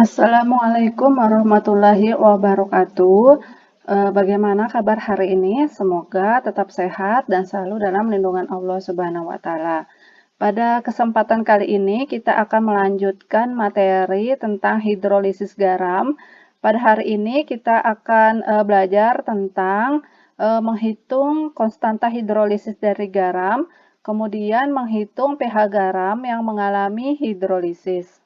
Assalamualaikum warahmatullahi wabarakatuh. Bagaimana kabar hari ini? Semoga tetap sehat dan selalu dalam lindungan Allah Subhanahu wa Ta'ala. Pada kesempatan kali ini, kita akan melanjutkan materi tentang hidrolisis garam. Pada hari ini, kita akan belajar tentang menghitung konstanta hidrolisis dari garam, kemudian menghitung pH garam yang mengalami hidrolisis.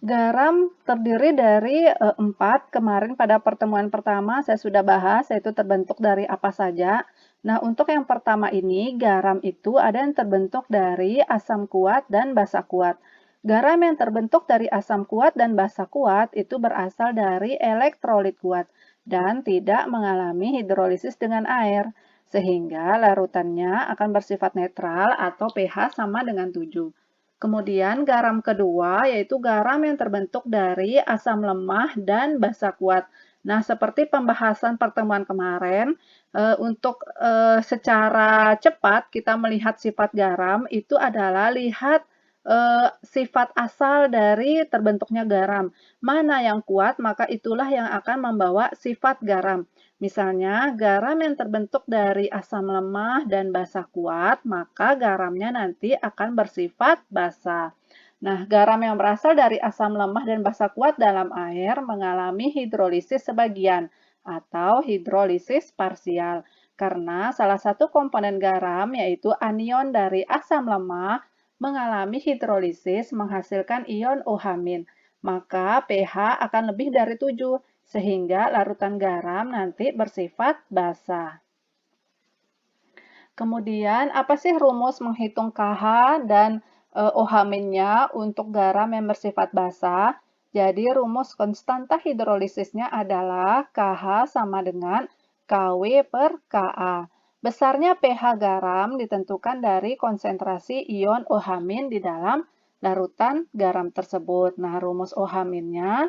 Garam terdiri dari 4. Kemarin pada pertemuan pertama saya sudah bahas, yaitu terbentuk dari apa saja. Nah, untuk yang pertama ini, garam itu ada yang terbentuk dari asam kuat dan basa kuat. Garam yang terbentuk dari asam kuat dan basa kuat itu berasal dari elektrolit kuat dan tidak mengalami hidrolisis dengan air, sehingga larutannya akan bersifat netral atau pH sama dengan 7. Kemudian garam kedua yaitu garam yang terbentuk dari asam lemah dan basa kuat. Nah, seperti pembahasan pertemuan kemarin, untuk secara cepat kita melihat sifat garam itu adalah lihat sifat asal dari terbentuknya garam. Mana yang kuat, maka itulah yang akan membawa sifat garam. Misalnya, garam yang terbentuk dari asam lemah dan basa kuat, maka garamnya nanti akan bersifat basa. Nah, garam yang berasal dari asam lemah dan basa kuat dalam air mengalami hidrolisis sebagian atau hidrolisis parsial. Karena salah satu komponen garam, yaitu anion dari asam lemah, mengalami hidrolisis menghasilkan ion OH-. Maka pH akan lebih dari 7, sehingga larutan garam nanti bersifat basa. Kemudian, apa sih rumus menghitung KH dan OH-nya untuk garam yang bersifat basa? Jadi, rumus konstanta hidrolisisnya adalah KH sama dengan KW per Ka. Besarnya pH garam ditentukan dari konsentrasi ion OH- di dalam larutan garam tersebut. Nah, rumus OH-nya,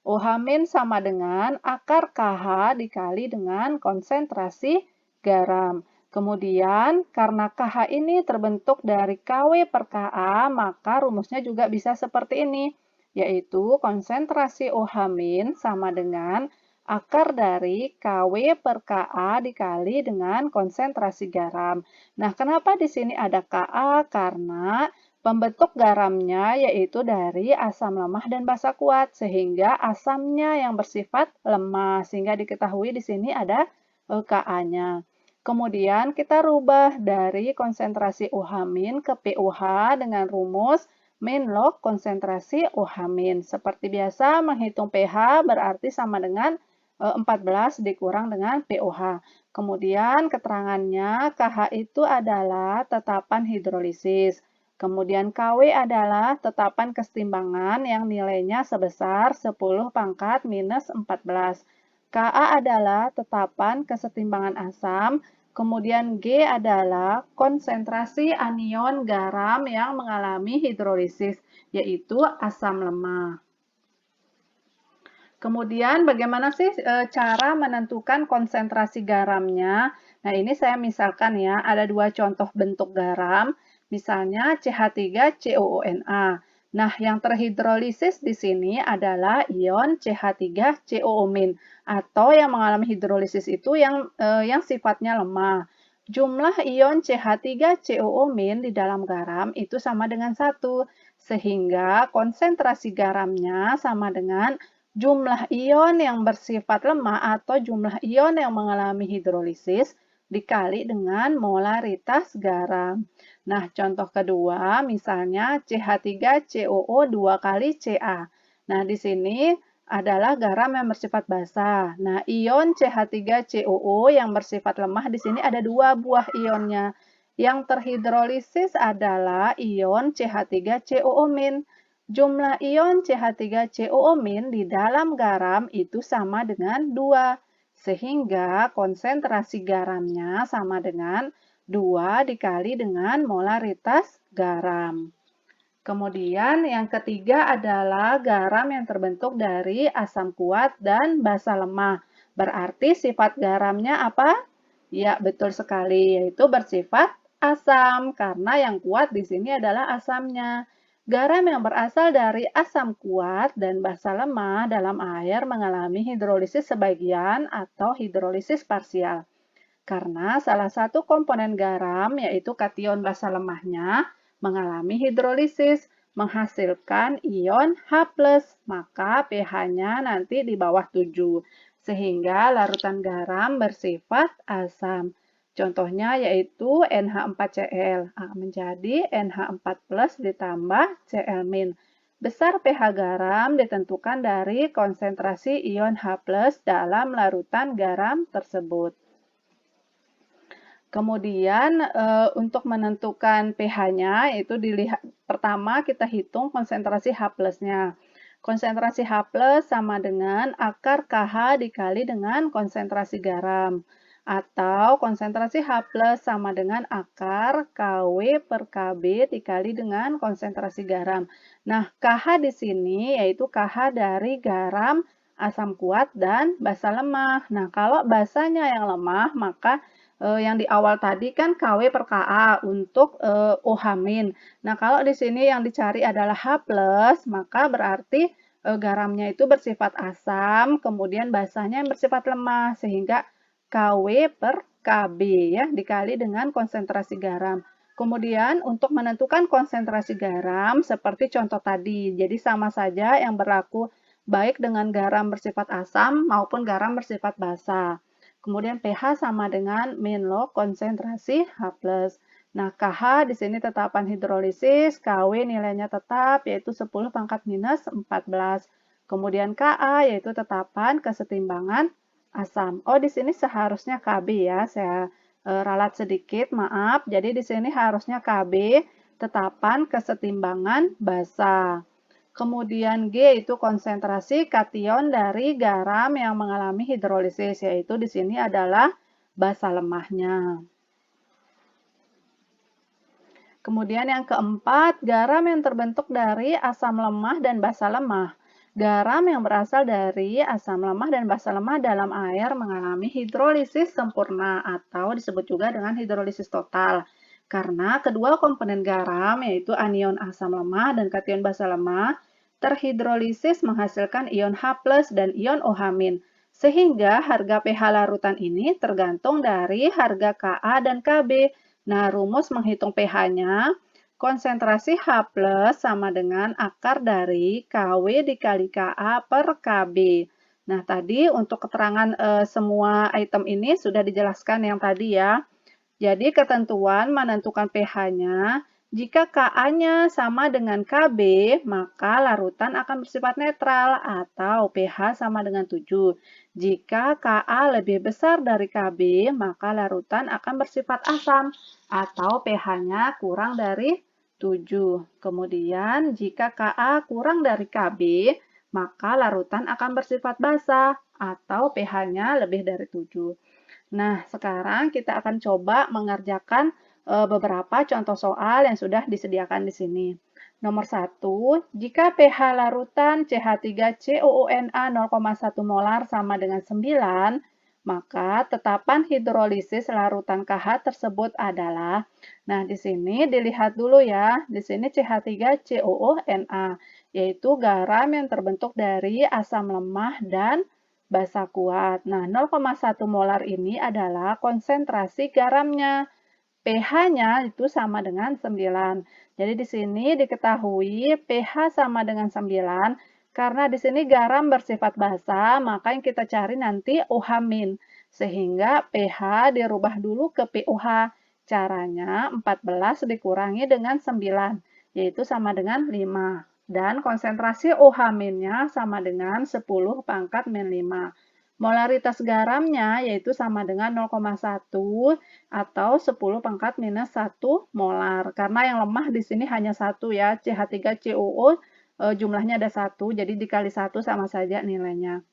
OH- sama dengan akar KH dikali dengan konsentrasi garam. Kemudian, karena KH ini terbentuk dari KW per Ka, maka rumusnya juga bisa seperti ini, yaitu konsentrasi OH- sama dengan akar dari KW per Ka dikali dengan konsentrasi garam. Nah, kenapa di sini ada Ka? Karena pembentuk garamnya yaitu dari asam lemah dan basa kuat, sehingga asamnya yang bersifat lemah, sehingga diketahui di sini ada Ka-nya. Kemudian kita rubah dari konsentrasi OH- ke pOH dengan rumus min log konsentrasi OH-. Seperti biasa, menghitung pH berarti sama dengan 14 dikurang dengan pOH. Kemudian keterangannya KH itu adalah tetapan hidrolisis. Kemudian KW adalah tetapan kesetimbangan yang nilainya sebesar 10 pangkat minus 14. Ka adalah tetapan kesetimbangan asam. Kemudian G adalah konsentrasi anion garam yang mengalami hidrolisis, yaitu asam lemah. Kemudian bagaimana sih cara menentukan konsentrasi garamnya? Nah, ini saya misalkan ya, ada dua contoh bentuk garam, misalnya CH3COONA. Nah, yang terhidrolisis di sini adalah ion CH3COO- atau yang mengalami hidrolisis itu yang sifatnya lemah. Jumlah ion CH3COO- di dalam garam itu sama dengan 1, sehingga konsentrasi garamnya sama dengan jumlah ion yang bersifat lemah atau jumlah ion yang mengalami hidrolisis dikali dengan molaritas garam. Nah, contoh kedua, misalnya CH3COO 2 kali Ca. Nah, di sini adalah garam yang bersifat basa. Nah, ion CH3COO yang bersifat lemah di sini ada 2 buah ionnya. Yang terhidrolisis adalah ion CH3COO-. Jumlah ion CH3COO- di dalam garam itu sama dengan 2, sehingga konsentrasi garamnya sama dengan 2 dikali dengan molaritas garam. Kemudian yang ketiga adalah garam yang terbentuk dari asam kuat dan basa lemah. Berarti sifat garamnya apa? Ya, betul sekali, yaitu bersifat asam, karena yang kuat di sini adalah asamnya. Garam yang berasal dari asam kuat dan basa lemah dalam air mengalami hidrolisis sebagian atau hidrolisis parsial. Karena salah satu komponen garam, yaitu kation basa lemahnya, mengalami hidrolisis, menghasilkan ion H+, maka pH-nya nanti di bawah 7, sehingga larutan garam bersifat asam. Contohnya yaitu NH4Cl menjadi NH4+ ditambah Cl-. Besar pH garam ditentukan dari konsentrasi ion H+ dalam larutan garam tersebut. Kemudian untuk menentukan pH-nya itu dilihat pertama kita hitung konsentrasi H+-nya. Konsentrasi H+ sama dengan akar KH dikali dengan konsentrasi garam. Atau konsentrasi H+ sama dengan akar KW per KB dikali dengan konsentrasi garam. Nah, KH di sini yaitu KH dari garam, asam kuat, dan basa lemah. Nah, kalau basanya yang lemah, maka yang di awal tadi kan KW per KA untuk OH-. Nah, kalau di sini yang dicari adalah H+, maka berarti garamnya itu bersifat asam, kemudian basanya yang bersifat lemah, sehingga KW per KB ya, dikali dengan konsentrasi garam. Kemudian untuk menentukan konsentrasi garam seperti contoh tadi, jadi sama saja yang berlaku baik dengan garam bersifat asam maupun garam bersifat basa. Kemudian pH sama dengan min log konsentrasi H+. Nah, KH di sini tetapan hidrolisis, KW nilainya tetap yaitu 10 pangkat minus 14. Kemudian Ka yaitu tetapan kesetimbangan asam. Oh, di sini seharusnya Kb ya. Saya ralat sedikit, maaf. Jadi di sini harusnya Kb tetapan kesetimbangan basa. Kemudian G itu konsentrasi kation dari garam yang mengalami hidrolisis, yaitu di sini adalah basa lemahnya. Kemudian yang keempat, garam yang terbentuk dari asam lemah dan basa lemah. Garam yang berasal dari asam lemah dan basa lemah dalam air mengalami hidrolisis sempurna atau disebut juga dengan hidrolisis total. Karena kedua komponen garam, yaitu anion asam lemah dan kation basa lemah, terhidrolisis menghasilkan ion H+ dan ion OH-. Sehingga harga pH larutan ini tergantung dari harga Ka dan Kb. Nah, rumus menghitung pH-nya, konsentrasi H+ sama dengan akar dari KW dikali Ka per Kb. Nah, tadi untuk keterangan semua item ini sudah dijelaskan yang tadi ya. Jadi, ketentuan menentukan pH-nya, jika Ka-nya sama dengan Kb, maka larutan akan bersifat netral atau pH sama dengan 7. Jika Ka lebih besar dari Kb, maka larutan akan bersifat asam atau pH-nya kurang dari 7. Kemudian, jika Ka kurang dari Kb, maka larutan akan bersifat basa atau pH-nya lebih dari 7. Nah, sekarang kita akan coba mengerjakan beberapa contoh soal yang sudah disediakan di sini. Nomor 1, jika pH larutan CH3COONa 0,1 molar sama dengan 9, maka tetapan hidrolisis larutan KH tersebut adalah, nah di sini dilihat dulu ya, di sini CH3COONa, yaitu garam yang terbentuk dari asam lemah dan basa kuat. Nah, 0,1 molar ini adalah konsentrasi garamnya. pH-nya itu sama dengan 9. Jadi di sini diketahui pH sama dengan 9 karena di sini garam bersifat basa, maka yang kita cari nanti OH-. Sehingga pH dirubah dulu ke pOH. Caranya 14 dikurangi dengan 9, yaitu sama dengan 5. Dan konsentrasi OH-nya sama dengan 10 pangkat min 5. Molaritas garamnya yaitu sama dengan 0,1 atau 10 pangkat minus 1 molar. Karena yang lemah di sini hanya 1 ya, CH3COO jumlahnya ada 1, jadi dikali 1 sama saja nilainya.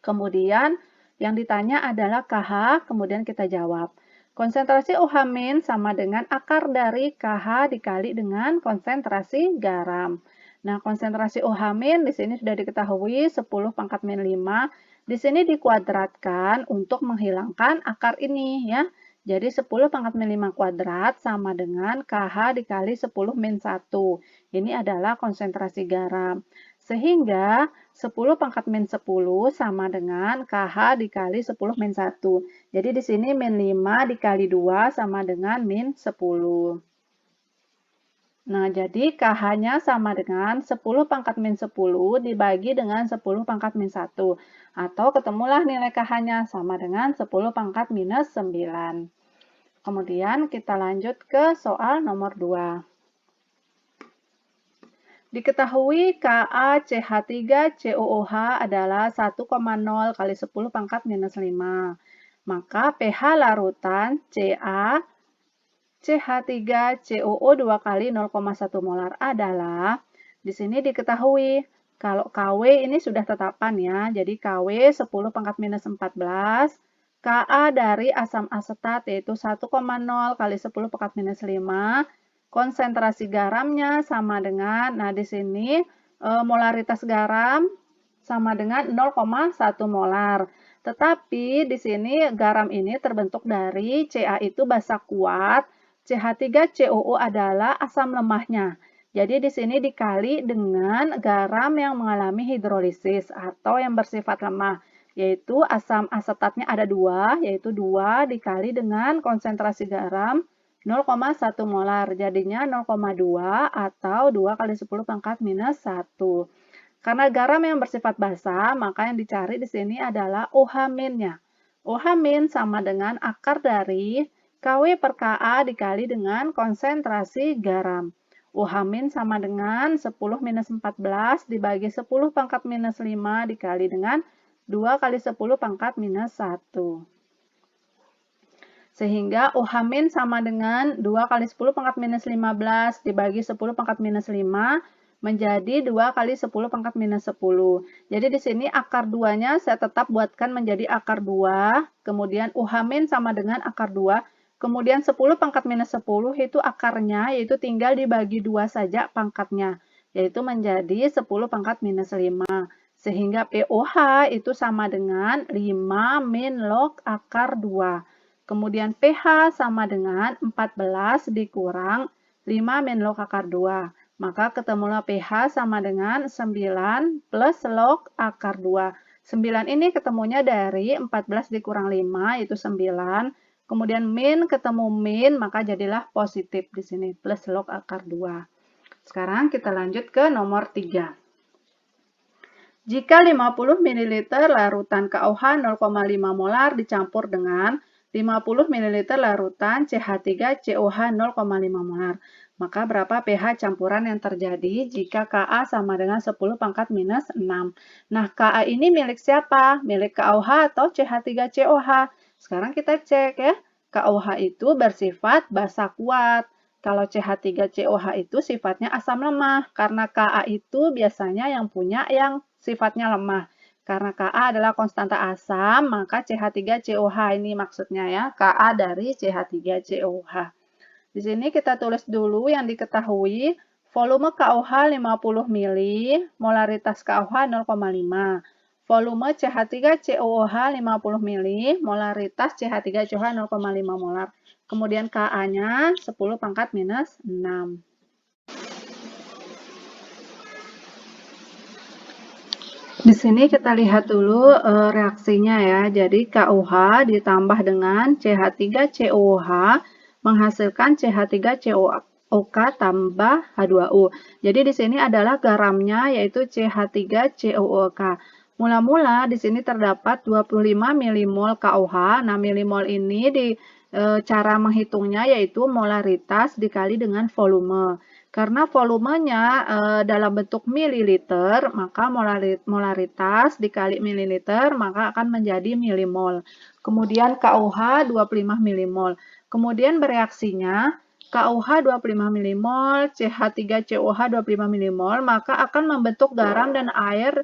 Kemudian yang ditanya adalah KH, kemudian kita jawab. Konsentrasi OH- sama dengan akar dari KH dikali dengan konsentrasi garam. Nah, konsentrasi OH- di sini sudah diketahui 10 pangkat min 5. Di sini dikuadratkan untuk menghilangkan akar ini ya. Jadi 10 pangkat min 5 kuadrat sama dengan KH dikali 10 min 1. Ini adalah konsentrasi garam. Sehingga 10 pangkat min 10 sama dengan KH dikali 10 min 1. Jadi di sini min 5 dikali 2 sama dengan min 10. Nah, jadi KH-nya sama dengan 10 pangkat min 10 dibagi dengan 10 pangkat min 1. Atau ketemulah nilai KH-nya sama dengan 10 pangkat minus 9. Kemudian kita lanjut ke soal nomor 2. Diketahui KaCH3COOH adalah 1,0 kali 10 pangkat minus 5. Maka pH larutan Ca CH3COO 2 kali 0,1 molar adalah, di sini diketahui, kalau KW ini sudah tetapan ya, jadi KW 10 pangkat minus 14, Ka dari asam asetat yaitu 1,0 kali 10 pangkat minus 5, konsentrasi garamnya sama dengan, nah di sini molaritas garam sama dengan 0,1 molar. Tetapi di sini garam ini terbentuk dari Ca itu basa kuat, CH3COO adalah asam lemahnya. Jadi di sini dikali dengan garam yang mengalami hidrolisis atau yang bersifat lemah, yaitu asam asetatnya ada 2, yaitu 2 dikali dengan konsentrasi garam 0,1 molar. Jadinya 0,2 atau 2 kali 10 pangkat minus 1. Karena garam yang bersifat basa, maka yang dicari di sini adalah OH-nya. OH- sama dengan akar dari KW per Ka dikali dengan konsentrasi garam. OH- sama dengan 10 minus 14 dibagi 10 pangkat minus 5 dikali dengan 2 kali 10 pangkat minus 1. Sehingga OH- sama dengan 2 kali 10 pangkat minus 15 dibagi 10 pangkat minus 5 menjadi 2 kali 10 pangkat minus 10. Jadi di sini akar 2-nya saya tetap buatkan menjadi akar 2, kemudian OH- sama dengan akar 2, kemudian 10 pangkat minus 10 itu akarnya, yaitu tinggal dibagi 2 saja pangkatnya, yaitu menjadi 10 pangkat minus 5. Sehingga POH itu sama dengan 5 min log akar 2. Kemudian pH sama dengan 14 dikurang 5 min log akar 2. Maka ketemulah pH sama dengan 9 plus log akar 2. 9 ini ketemunya dari 14 dikurang 5, yaitu 9. Kemudian min ketemu min, maka jadilah positif di sini, plus log akar 2. Sekarang kita lanjut ke nomor 3. Jika 50 ml larutan KOH 0,5 molar dicampur dengan 50 ml larutan CH3COH 0,5 molar, maka berapa pH campuran yang terjadi jika Ka sama dengan 10 pangkat minus 6. Nah, Ka ini milik siapa? Milik KOH atau CH3COH? Sekarang kita cek ya. KOH itu bersifat basa kuat. Kalau CH3COH itu sifatnya asam lemah. Karena Ka itu biasanya yang punya yang sifatnya lemah. Karena Ka adalah konstanta asam, maka CH3COH ini maksudnya ya, Ka dari CH3COH. Di sini kita tulis dulu yang diketahui, volume KOH 50 ml, molaritas KOH 0,5. Volume CH3COOH 50 ml, molaritas CH3COOH 0,5 molar. Kemudian Ka-nya 10 pangkat minus 6. Di sini kita lihat dulu reaksinya ya. Jadi KOH ditambah dengan CH3COOH menghasilkan CH3COOK tambah H2O. Jadi di sini adalah garamnya yaitu CH3COOK. Mula-mula di sini terdapat 25 milimol KOH. Nah, milimol ini di cara menghitungnya yaitu molaritas dikali dengan volume. Karena volumenya dalam bentuk mililiter, maka molaritas dikali mililiter, maka akan menjadi milimol. Kemudian KOH 25 milimol. Kemudian bereaksinya, KOH 25 milimol, CH3COH 25 milimol, maka akan membentuk garam dan air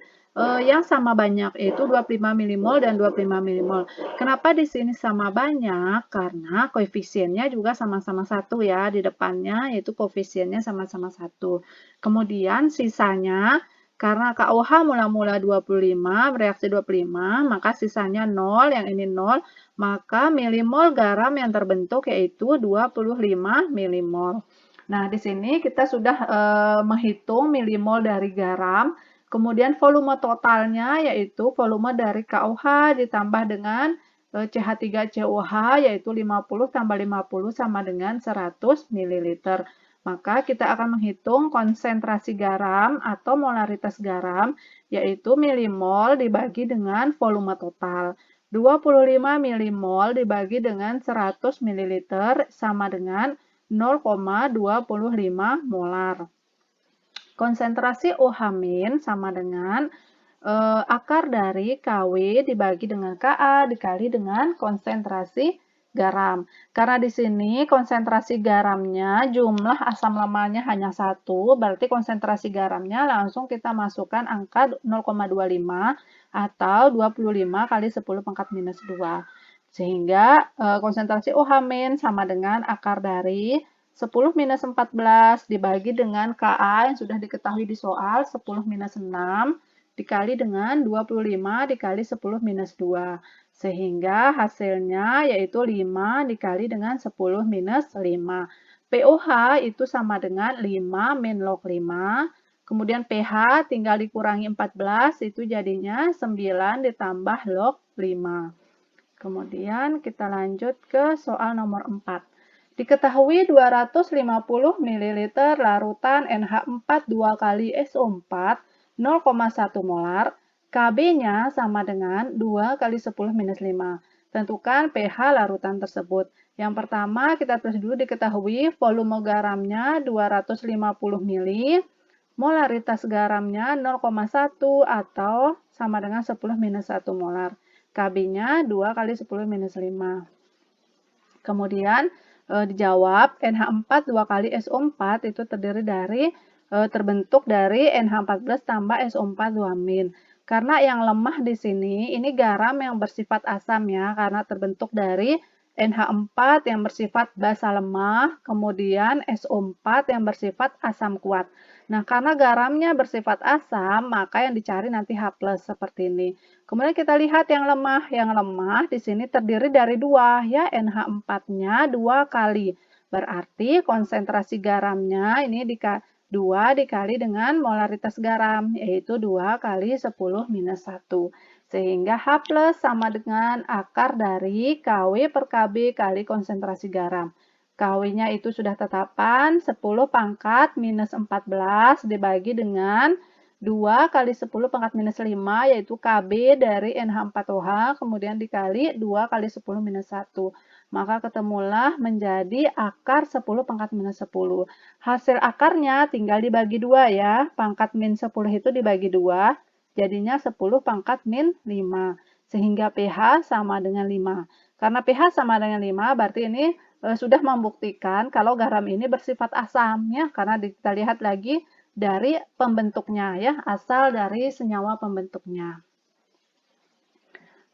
yang sama banyak, yaitu 25 milimol dan 25 milimol. Kenapa di sini sama banyak? Karena koefisiennya juga sama-sama 1 ya, di depannya yaitu koefisiennya sama-sama 1. Kemudian sisanya Karena KOH mula-mula 25, bereaksi 25, maka sisanya 0, yang ini 0, maka milimol garam yang terbentuk yaitu 25 milimol. Nah, di sini kita sudah menghitung milimol dari garam, kemudian volume totalnya yaitu volume dari KOH ditambah dengan CH3COH yaitu 50 tambah 50 sama dengan 100 ml. Maka kita akan menghitung konsentrasi garam atau molaritas garam, yaitu milimol dibagi dengan volume total. 25 milimol dibagi dengan 100 ml sama dengan 0,25 molar. Konsentrasi OH- sama dengan akar dari KW dibagi dengan KA dikali dengan konsentrasi garam. Karena di sini konsentrasi garamnya, jumlah asam lemahnya hanya 1, berarti konsentrasi garamnya langsung kita masukkan angka 0,25 atau 25 kali 10 pangkat minus 2. Sehingga konsentrasi OH- sama dengan akar dari 10 minus 14 dibagi dengan KA yang sudah diketahui di soal 10 minus 6 dikali dengan 25 dikali 10 minus 2. Sehingga hasilnya yaitu 5 dikali dengan 10 minus 5. POH itu sama dengan 5 min log 5. Kemudian pH tinggal dikurangi 14, itu jadinya 9 ditambah log 5. Kemudian kita lanjut ke soal nomor 4. Diketahui 250 ml larutan NH4 2 kali SO4 0,1 molar, Kb-nya sama dengan 2 kali 10 minus 5. Tentukan pH larutan tersebut. Yang pertama kita tulis dulu diketahui volume garamnya 250 ml, molaritas garamnya 0,1 atau sama dengan 10 minus 1 molar. Kb-nya 2 kali 10 minus 5. Kemudian dijawab NH4 2 kali SO4 itu terdiri dari terbentuk dari NH14 tambah SO4 2-. Karena yang lemah di sini ini garam yang bersifat asam ya, karena terbentuk dari NH4 yang bersifat basa lemah, kemudian SO4 yang bersifat asam kuat. Nah, karena garamnya bersifat asam, maka yang dicari nanti H+ seperti ini. Kemudian kita lihat yang lemah. Yang lemah di sini terdiri dari 2 ya, NH4-nya 2 kali. Berarti konsentrasi garamnya ini 2 dikali dengan molaritas garam, yaitu 2 kali 10 minus 1. Sehingga H+ sama dengan akar dari KW per KB kali konsentrasi garam. KW-nya itu sudah tetapan 10 pangkat minus 14 dibagi dengan 2 kali 10 pangkat minus 5, yaitu KB dari NH4OH, kemudian dikali 2 kali 10 minus 1. Maka ketemulah menjadi akar 10 pangkat minus 10. Hasil akarnya tinggal dibagi 2 ya. Pangkat min 10 itu dibagi 2, jadinya 10 pangkat min 5. Sehingga pH sama dengan 5. Karena pH sama dengan 5, berarti ini sudah membuktikan kalau garam ini bersifat asam ya. Karena kita lihat lagi dari pembentuknya ya, asal dari senyawa pembentuknya.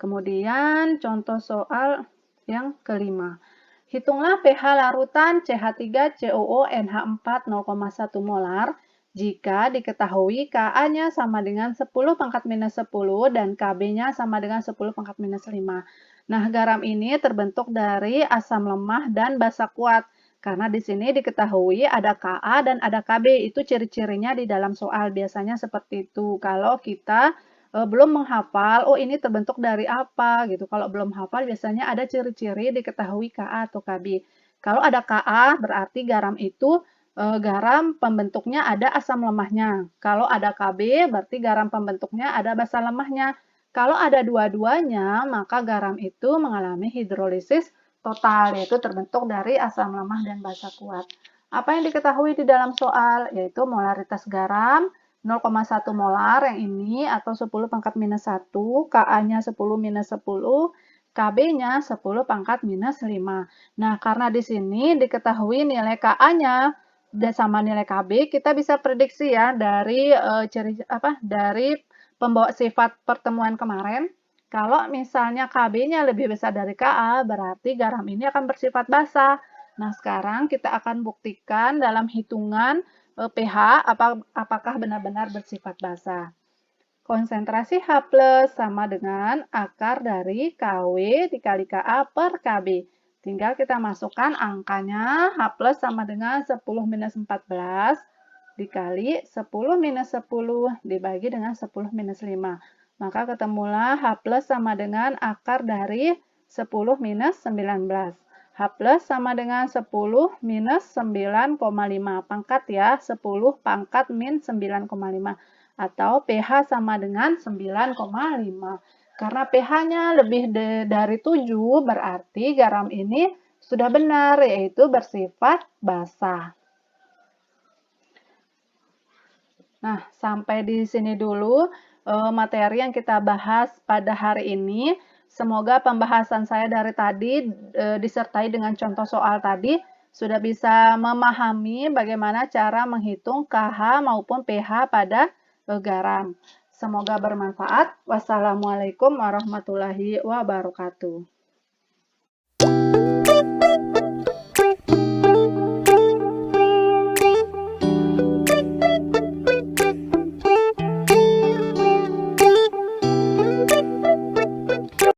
Kemudian contoh soal yang kelima. Hitunglah pH larutan CH3COO NH4 0,1 molar jika diketahui Ka-nya sama dengan 10 pangkat minus 10 dan Kb-nya sama dengan 10 pangkat minus 5. Nah, garam ini terbentuk dari asam lemah dan basa kuat. Karena di sini diketahui ada Ka dan ada Kb, itu ciri-cirinya di dalam soal. Biasanya seperti itu. Kalau kita belum menghafal, oh ini terbentuk dari apa gitu. Kalau belum hafal biasanya ada ciri-ciri diketahui Ka atau Kb. Kalau ada Ka berarti garam itu garam pembentuknya ada asam lemahnya. Kalau ada Kb berarti garam pembentuknya ada basa lemahnya. Kalau ada dua-duanya maka garam itu mengalami hidrolisis total, yaitu terbentuk dari asam lemah dan basa kuat. Apa yang diketahui di dalam soal yaitu molaritas garam 0,1 molar yang ini atau 10 pangkat minus 1, Ka-nya 10 minus 10, Kb-nya 10 pangkat minus 5. Nah, karena di sini diketahui nilai Ka-nya sama nilai Kb, kita bisa prediksi ya dari dari pembawa sifat pertemuan kemarin. Kalau misalnya Kb-nya lebih besar dari Ka, berarti garam ini akan bersifat basa. Nah, sekarang kita akan buktikan dalam hitungan pH apakah benar-benar bersifat basa. Konsentrasi H+ sama dengan akar dari KW dikali KA per KB. Tinggal kita masukkan angkanya, H+ sama dengan 10 minus 14 dikali 10 minus 10 dibagi dengan 10 minus 5. Maka ketemulah H+ sama dengan akar dari 10 minus 19. H+ sama dengan 10 minus 9,5. Pangkat ya, 10 pangkat min 9,5. Atau pH sama dengan 9,5. Karena pH-nya lebih dari 7, berarti garam ini sudah benar, yaitu bersifat basa. Nah, sampai di sini dulu materi yang kita bahas pada hari ini. Semoga pembahasan saya dari tadi disertai dengan contoh soal tadi sudah bisa memahami bagaimana cara menghitung KH maupun pH pada garam. Semoga bermanfaat. Wassalamualaikum warahmatullahi wabarakatuh.